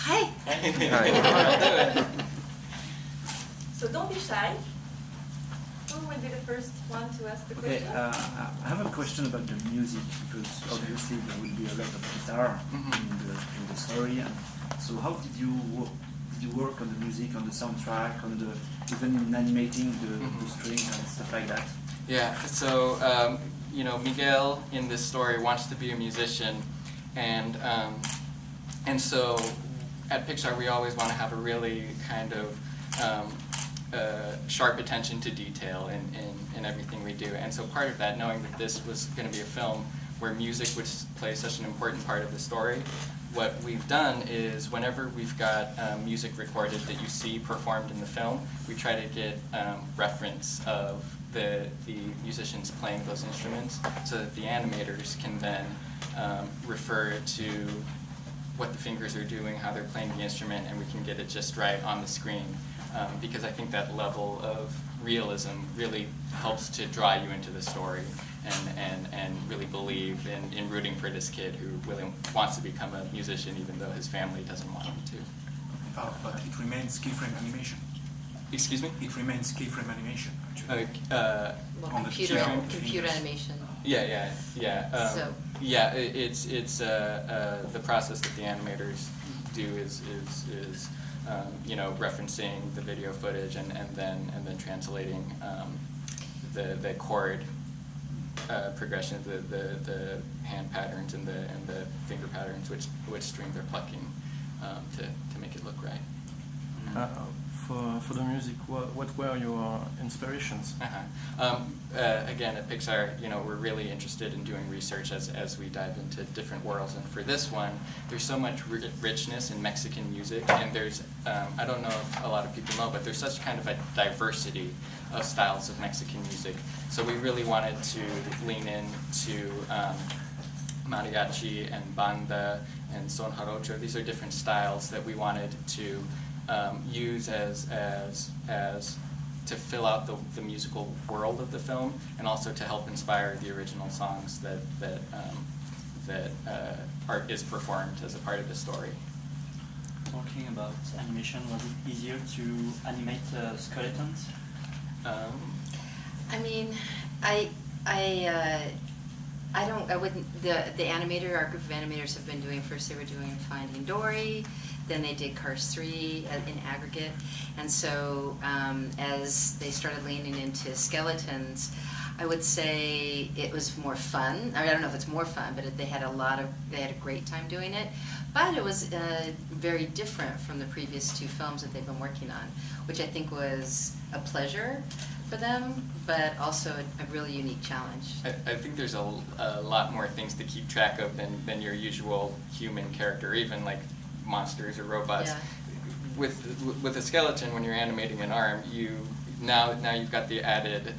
Hi. Hi. So don't be shy. Who will be the first one to ask the question? I have a question about the music, because obviously there will be a lot of guitar in the story. And so how did you work on the music, on the soundtrack, on the even in animating the strings and stuff like that? Yeah. So Miguel in this story wants to be a musician, and so at Pixar we always want to have a really kind of sharp attention to detail in everything we do. And so part of that, knowing that this was going to be a film where music would play such an important part of the story, what we've done is whenever we've got music recorded that you see performed in the film, we try to get reference of the musicians playing those instruments so that the animators can then refer to what the fingers are doing, how they're playing the instrument, and we can get it just right on the screen. Because I think that level of realism really helps to draw you into the story and really believe in rooting for this kid who really wants to become a musician even though his family doesn't want him to. But it remains keyframe animation. Excuse me? It remains keyframe animation, actually. Computer animation. Yeah. So. Yeah, it's the process that the animators do is referencing the video footage and then translating the chord progression of the hand patterns and the finger patterns, which strings they're plucking to make it look right. For the music, what were your inspirations? Again, at Pixar, we're really interested in doing research as we dive into different worlds. And for this one, there's so much richness in Mexican music, and there's, I don't know if a lot of people know, but there's such kind of a diversity of styles of Mexican music. So we really wanted to lean into mariachi and banda and son jarocho. These are different styles that we wanted to use as to fill out the musical world of the film, and also to help inspire the original songs that is performed as a part of the story. Talking about animation, was it easier to animate skeletons? I mean, I wouldn't. The animator, our group of animators have been doing. First, they were doing Finding Dory. Then they did Cars 3 in aggregate, and so as they started leaning into skeletons, I would say it was more fun. I don't know if it's more fun, but they had a great time doing it. But it was very different from the previous two films that they've been working on, which I think was a pleasure for them, but also a really unique challenge. I think there's a lot more things to keep track of than your usual human character, even like monsters or robots. Yeah. With a skeleton, when you're animating an arm, now you've got the added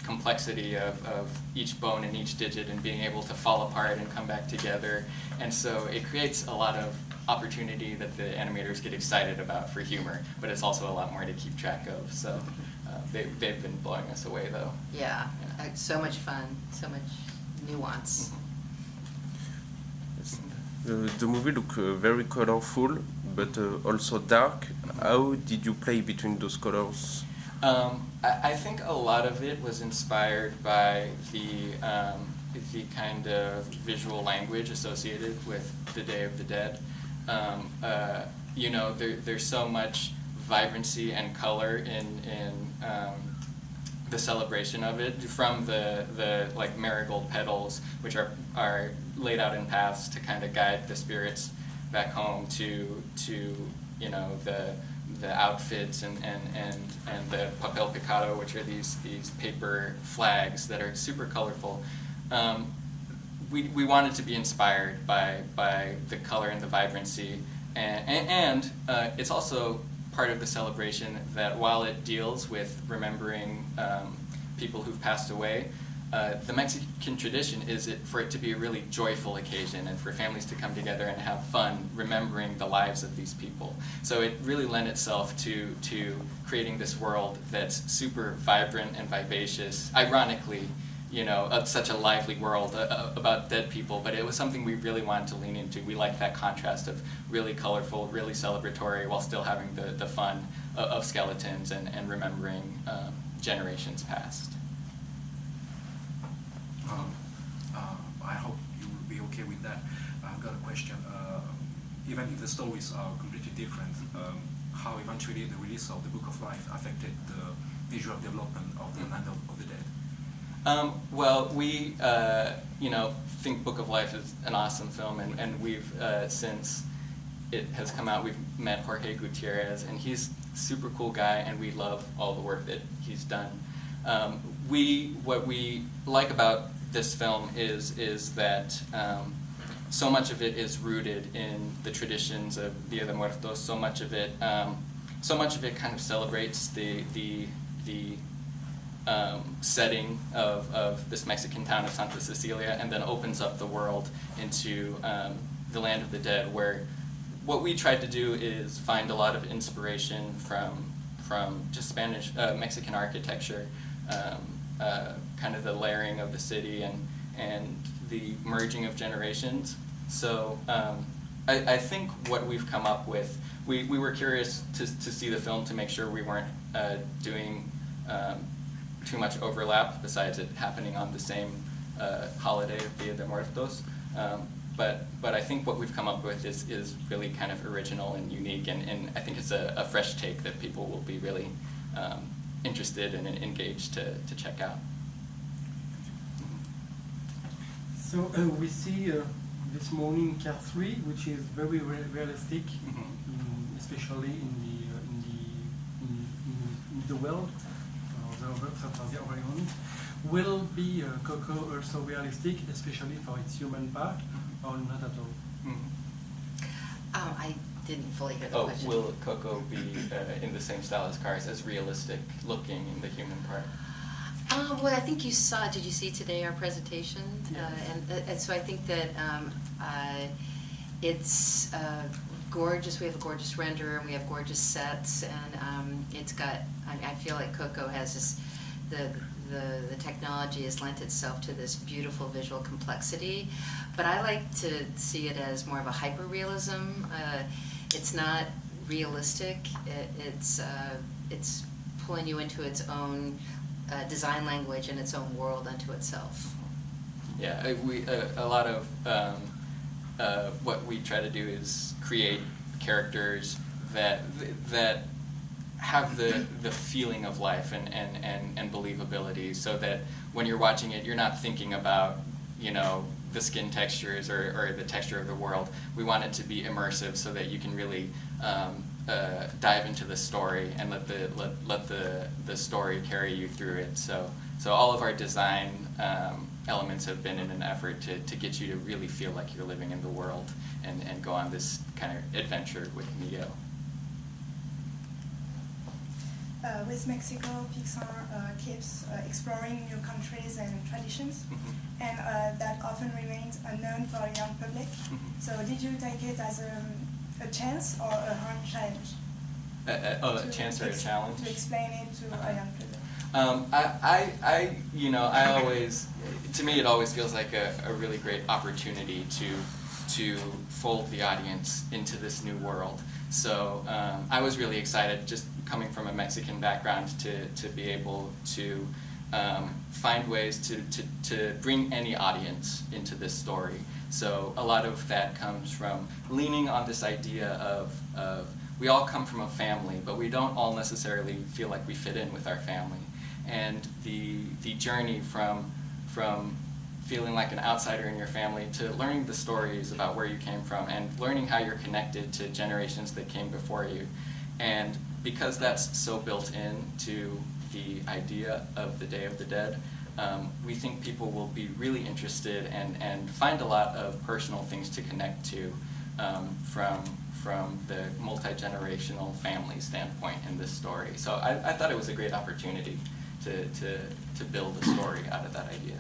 complexity of each bone and each digit and being able to fall apart and come back together, and so it creates a lot of opportunity that the animators get excited about for humor, but it's also a lot more to keep track of. So they've been blowing us away though. Yeah. So much fun, so much nuance. The movie looked very colorful, but also dark. How did you play between those colors? I think a lot of it was inspired by the kind of visual language associated with the Day of the Dead. There's so much vibrancy and color in the celebration of it, from the like marigold petals, which are laid out in paths to kind of guide the spirits back home, to the outfits and the papel picado, which are these paper flags that are super colorful. We wanted to be inspired by the color and the vibrancy, and it's also part of the celebration that while it deals with remembering people who've passed away, the Mexican tradition is for it to be a really joyful occasion and for families to come together and have fun remembering the lives of these people. So it really lent itself to creating this world that's super vibrant and vivacious. Ironically, such a lively world about dead people, but it was something we really wanted to lean into. We liked that contrast of really colorful, really celebratory, while still having the fun of skeletons and remembering generations past. I hope you will be okay with that. I've got a question. Even if the stories are completely different, how eventually the release of the Book of Life affected the visual development of the Land of the Dead? Well, we think Book of Life is an awesome film, and we've since it has come out, we've met Jorge Gutierrez, and he's a super cool guy, and we love all the work that he's done. What we like about this film is that so much of it is rooted in the traditions of Dia de Muertos. So much of it kind of celebrates the setting of this Mexican town of Santa Cecilia, and then opens up the world into the Land of the Dead, where what we tried to do is find a lot of inspiration from just Spanish Mexican architecture, kind of the layering of the city and the merging of generations. So I think what we've come up with, we were curious to see the film to make sure we weren't doing too much overlap, besides it happening on the same holiday of Dia de Muertos. But I think what we've come up with is really kind of original and unique, and I think it's a fresh take that people will be really interested and engaged to check out. So we see this morning Car 3, which is very realistic, especially in the world, the environment. Will be Coco also realistic, especially for its human part, or not at all? I didn't fully hear the Oh, question. will Coco be in the same style as Cars, as realistic looking in the human part? Well, I think you saw. Did you see today our presentation? Yes. And so I think that it's gorgeous. We have a gorgeous renderer, and we have gorgeous sets, and it's got. I feel like Coco has this. The technology has lent itself to this beautiful visual complexity, but I like to see it as more of a hyper-realism. It's not realistic. It's pulling you into its own design language and its own world unto itself. Yeah, a lot of what we try to do is create characters that have the feeling of life and believability, so that when you're watching it, you're not thinking about the skin textures or the texture of the world. We want it to be immersive, so that you can really dive into the story and let the story carry you through it. So all of our design elements have been in an effort to get you to really feel like you're living in the world and go on this kind of adventure with Miguel. With Mexico, Pixar keeps exploring new countries and traditions, and that often remains unknown for a young public. So did you take it as a chance or a hard challenge? A chance or a challenge? To explain it to a young public. I always, to me, it always feels like a really great opportunity to fold the audience into this new world. So I was really excited, just coming from a Mexican background, to be able to find ways to bring any audience into this story. So a lot of that comes from leaning on this idea of we all come from a family, but we don't all necessarily feel like we fit in with our family. And the journey from feeling like an outsider in your family to learning the stories about where you came from and learning how you're connected to generations that came before you. And because that's so built into the idea of the Day of the Dead, we think people will be really interested and find a lot of personal things to connect to from the multi-generational family standpoint in this story. So I thought it was a great opportunity to build a story out of that idea.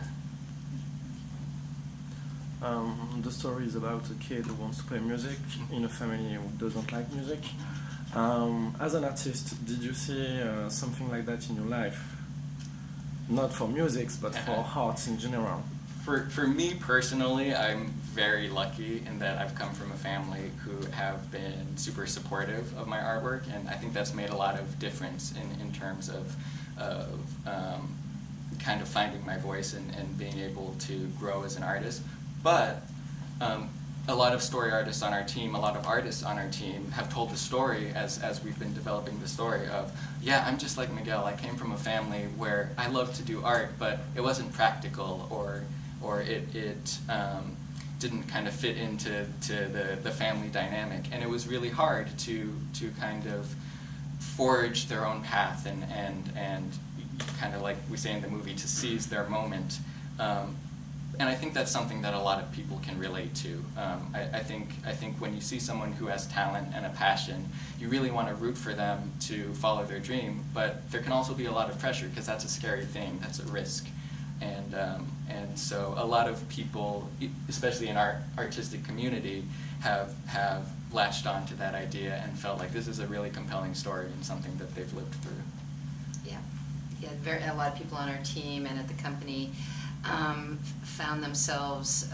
The story is about a kid who wants to play music in a family who doesn't like music. As an artist, did you see something like that in your life? not for music, but for arts in general? For me personally, I'm very lucky in that I've come from a family who have been super supportive of my artwork, and I think that's made a lot of difference in terms of kind of finding my voice and being able to grow as an artist. But a lot of story artists on our team, a lot of artists on our team have told the story as we've been developing the story of, yeah, I'm just like Miguel. I came from a family where I loved to do art, but it wasn't practical or it didn't kind of fit into the family dynamic. And it was really hard to kind of forge their own path and kind of like we say in the movie, to seize their moment. And I think that's something that a lot of people can relate to. I think when you see someone who has talent and a passion, you really want to root for them to follow their dream, but there can also be a lot of pressure because that's a scary thing, that's a risk. And so a lot of people, especially in our artistic community, have latched on to that idea and felt like this is a really compelling story and something that they've lived through. Yeah, a lot of people on our team and at the company found themselves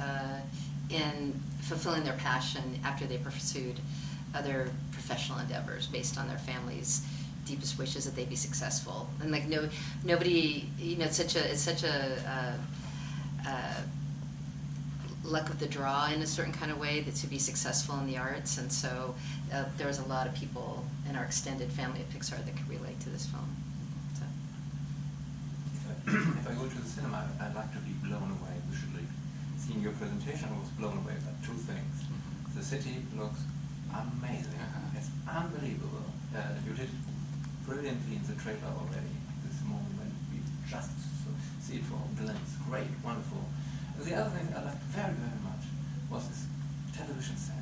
in fulfilling their passion after they pursued other professional endeavors based on their family's deepest wishes that they be successful. And like nobody, it's such a luck of the draw in a certain kind of way that to be successful in the arts. And so there was a lot of people in our extended family at Pixar that could relate to this film. So. If I go to the cinema, I'd like to be blown away visually. Seeing your presentation, I was blown away by two things. The city looks amazing. It's unbelievable. You did it brilliantly in the trailer already. This moment when we just see it for a glimpse. Great, wonderful. And the other thing I liked very, very much was this television set.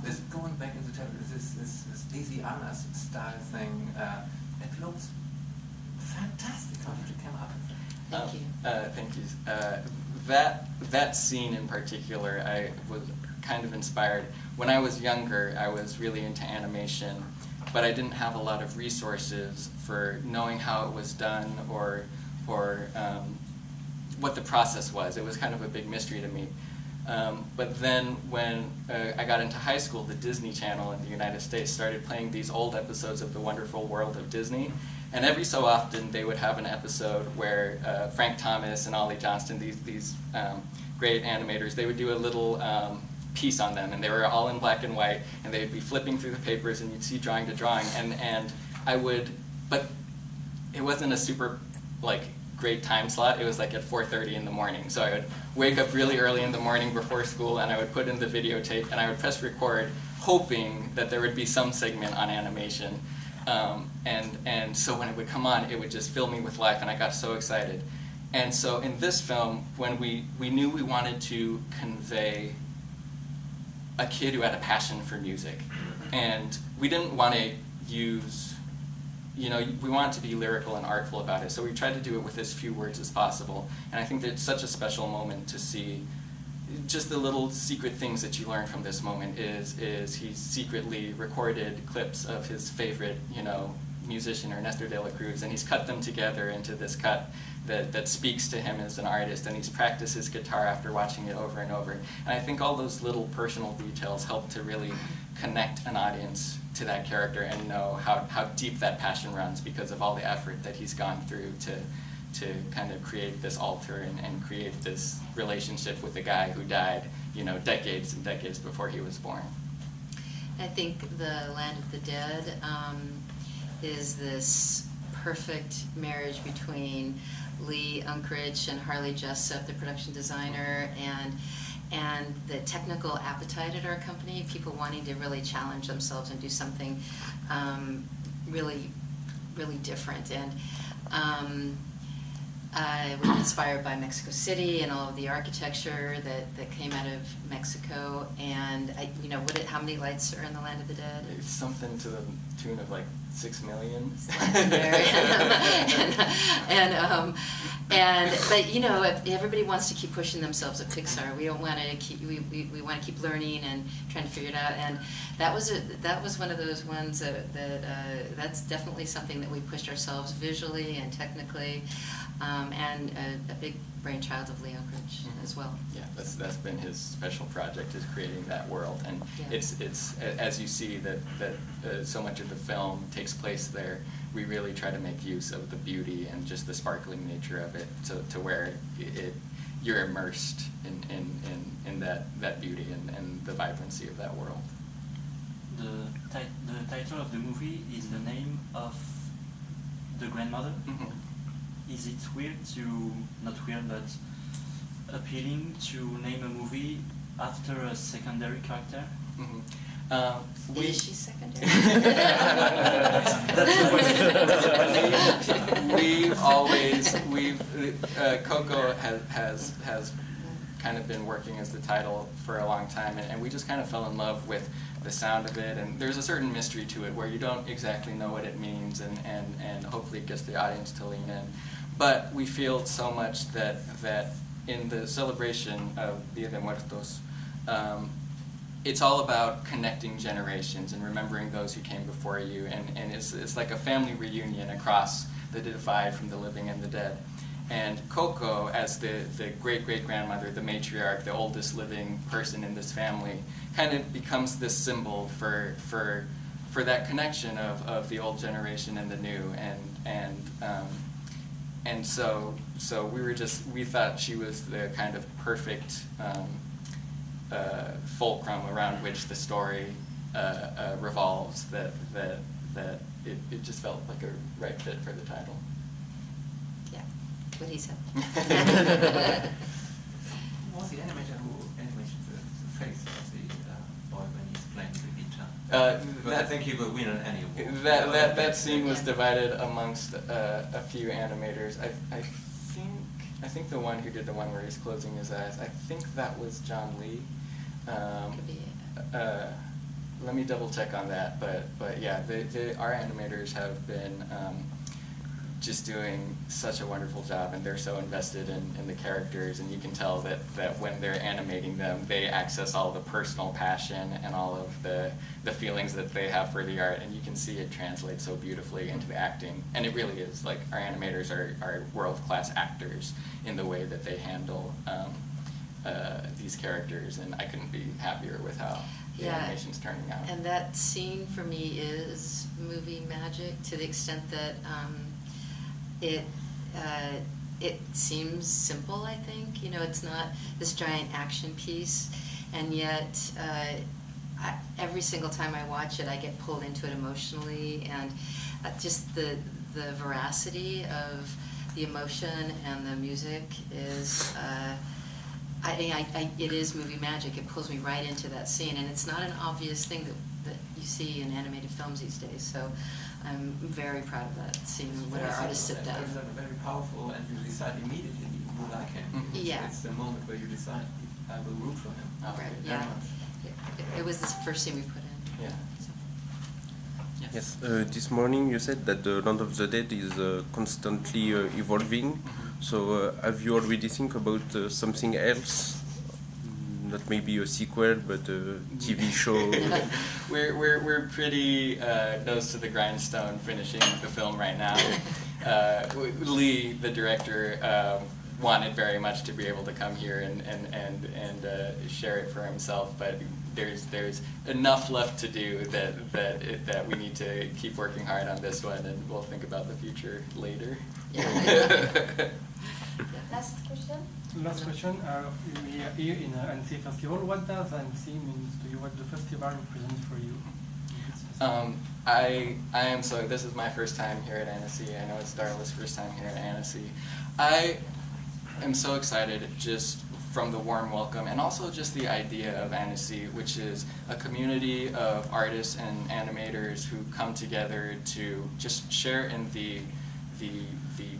This going back into television, this DC Anas style thing. It looks fantastic. How did you come up with that? Thank you. That scene in particular, I was kind of inspired. When I was younger, I was really into animation, but I didn't have a lot of resources for knowing how it was done or what the process was. It was kind of a big mystery to me. But then when I got into high school, the Disney Channel in the United States started playing these old episodes of The Wonderful World of Disney. And every so often they would have an episode where Frank Thomas and Ollie Johnston, these great animators, they would do a little piece on them, and they were all in black and white, and they would be flipping through the papers, and you'd see drawing to drawing, and I would, but it wasn't a super great time slot. It was like at 4:30 in the morning, so I would wake up really early in the morning before school, and I would put in the videotape, and I would press record, hoping that there would be some segment on animation. And so when it would come on, it would just fill me with life, and I got so excited. And so in this film, when we knew we wanted to convey a kid who had a passion for music, and we didn't want to use, we wanted to be lyrical and artful about it, so we tried to do it with as few words as possible. And I think that it's such a special moment to see just the little secret things that you learn from this moment is he secretly recorded clips of his favorite, musician, Ernesto de la Cruz, and he's cut them together into this cut that speaks to him as an artist, and he's practiced his guitar after watching it over and over. And I think all those little personal details help to really connect an audience to that character and know how deep that passion runs because of all the effort that he's gone through to kind of create this altar and create this relationship with a guy who died, decades and decades before he was born. I think The Land of the Dead is this perfect marriage between Lee Unkrich and Harley Jessup, the production designer, and the technical appetite at our company, people wanting to really challenge themselves and do something really, really different. And I was inspired by Mexico City and all of the architecture that came out of Mexico. And how many lights are in The Land of the Dead? It's something to the tune of 6 million. But you know, everybody wants to keep pushing themselves at Pixar. We don't want to keep. We want to keep learning and trying to figure it out. And that was one of those ones that's definitely something that we pushed ourselves visually and technically, and a big brainchild of Lee Oakridge as well. Yeah, that's been his special project, is creating that world, and Yeah. it's as you see that so much of the film takes place there. We really try to make use of the beauty and just the sparkling nature of it, to where you're immersed in that beauty and the vibrancy of that world. The title of the movie is the name of the grandmother. Mm-hmm. Is it weird not weird, but appealing to name a movie after a secondary character? Mm-hmm. Is she secondary? Coco has kind of been working as the title for a long time, and we just kind of fell in love with the sound of it, and there's a certain mystery to it where you don't exactly know what it means, and hopefully it gets the audience to lean in. But we feel so much that in the celebration of Dia de Muertos, it's all about connecting generations and remembering those who came before you, and it's like a family reunion across the divide from the living and the dead. And Coco, as the great-great-grandmother, the matriarch, the oldest living person in this family, kind of becomes this symbol for that connection of the old generation and the new, and so we thought she was the kind of perfect fulcrum around which the story revolves, that it just felt like a right fit for the title. Yeah, what he said. Was the animator who animated the face of the boy when he's playing the guitar? But I think he will win on any award. That scene was divided amongst a few animators. I think the one who did the one where he's closing his eyes, I think that was John Lee. Could be. Let me double check on that, but yeah, our animators have been just doing such a wonderful job, and they're so invested in the characters, and you can tell that when they're animating them, they access all the personal passion and all of the feelings that they have for the art, and you can see it translate so beautifully into the acting. And it really is, like, our animators are world-class actors in the way that they handle these characters, and I couldn't be happier with how the animation's turning out. And that scene for me is movie magic, to the extent that it seems simple, I think. You know, it's not this giant action piece, and yet every single time I watch it, I get pulled into it emotionally, and just the veracity of the emotion and the music is, it is movie magic. It pulls me right into that scene, and it's not an obvious thing that you see in animated films these days. So I'm very proud of that scene when our artists sit down. It's very powerful, and you decide immediately you like him. Mm-hmm. Yeah. It's the moment where you decide I will root for him. Right, Very yeah. much. It was the first scene we put in. Yeah. So. Yes, this morning you said that the Land of the Dead is constantly evolving. Mm-hmm. So have you already think about something else? Not maybe a sequel, but a TV show. We're pretty nose to the grindstone finishing the film right now. Lee, the director, wanted very much to be able to come here and share it for himself, but there's enough left to do that we need to keep working hard on this one, and we'll think about the future later. Last question? Last question. We are here in Annecy Festival. What does Annecy mean to you? What the festival represents for you? I am so. This is my first time here at Annecy. I know it's Darla's first time here at Annecy. I am so excited just from the warm welcome, and also just the idea of Annecy, which is a community of artists and animators who come together to just share in the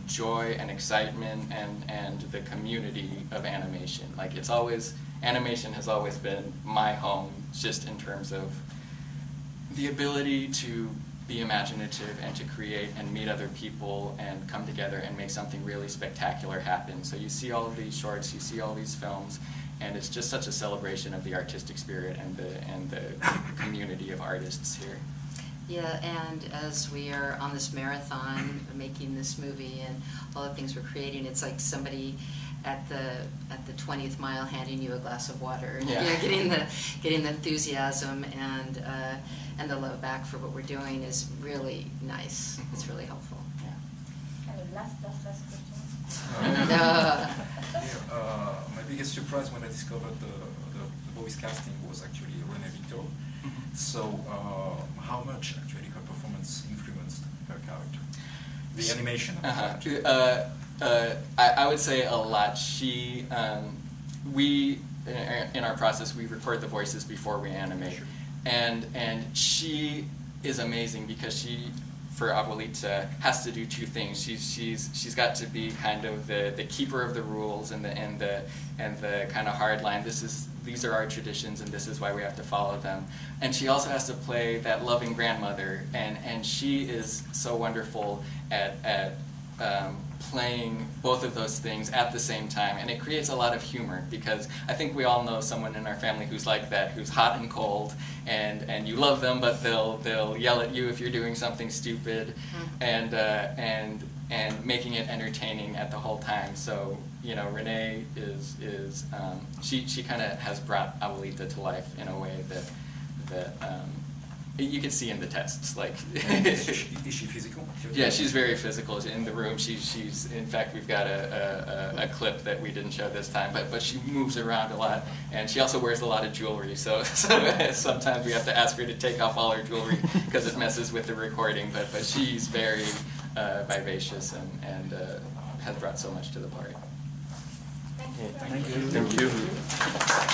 joy and excitement and the community of animation. Like, it's always, animation has always been my home, just in terms of the ability to be imaginative and to create and meet other people and come together and make something really spectacular happen. So you see all of these shorts, you see all these films, and it's just such a celebration of the artistic spirit and the community of artists here. Yeah, and as we are on this marathon making this movie and all the things we're creating, it's like somebody at the 20th mile handing you a glass of water. Yeah. You know, getting the enthusiasm and the love back for what we're doing is really nice. It's really helpful. Yeah. And the last question. My biggest surprise when I discovered the voice casting was actually Renée Victor. So, how much actually her performance influenced her character? The animation of the character. I would say a lot. We in our process we record the voices before we animate, Sure. and she is amazing because she, for Abuelita, has to do two things. She's got to be kind of the keeper of the rules and the kind of hard line. These are our traditions and this is why we have to follow them. And she also has to play that loving grandmother, and she is so wonderful at playing both of those things at the same time, and it creates a lot of humor because I think we all know someone in our family who's like that, who's hot and cold, and you love them, but they'll yell at you if you're doing something stupid, and making it entertaining at the whole time. So you know, Renée is she kind of has brought Abuelita to life in a way that you can see in the tests. Like, Is she physical? yeah, she's very physical in the room. She's in fact, we've got a clip that we didn't show this time, but she moves around a lot, and she also wears a lot of jewelry. So sometimes we have to ask her to take off all her jewelry because it messes with the recording. But she's very vivacious and has brought so much to the party. Thank you. Thank you. Thank you.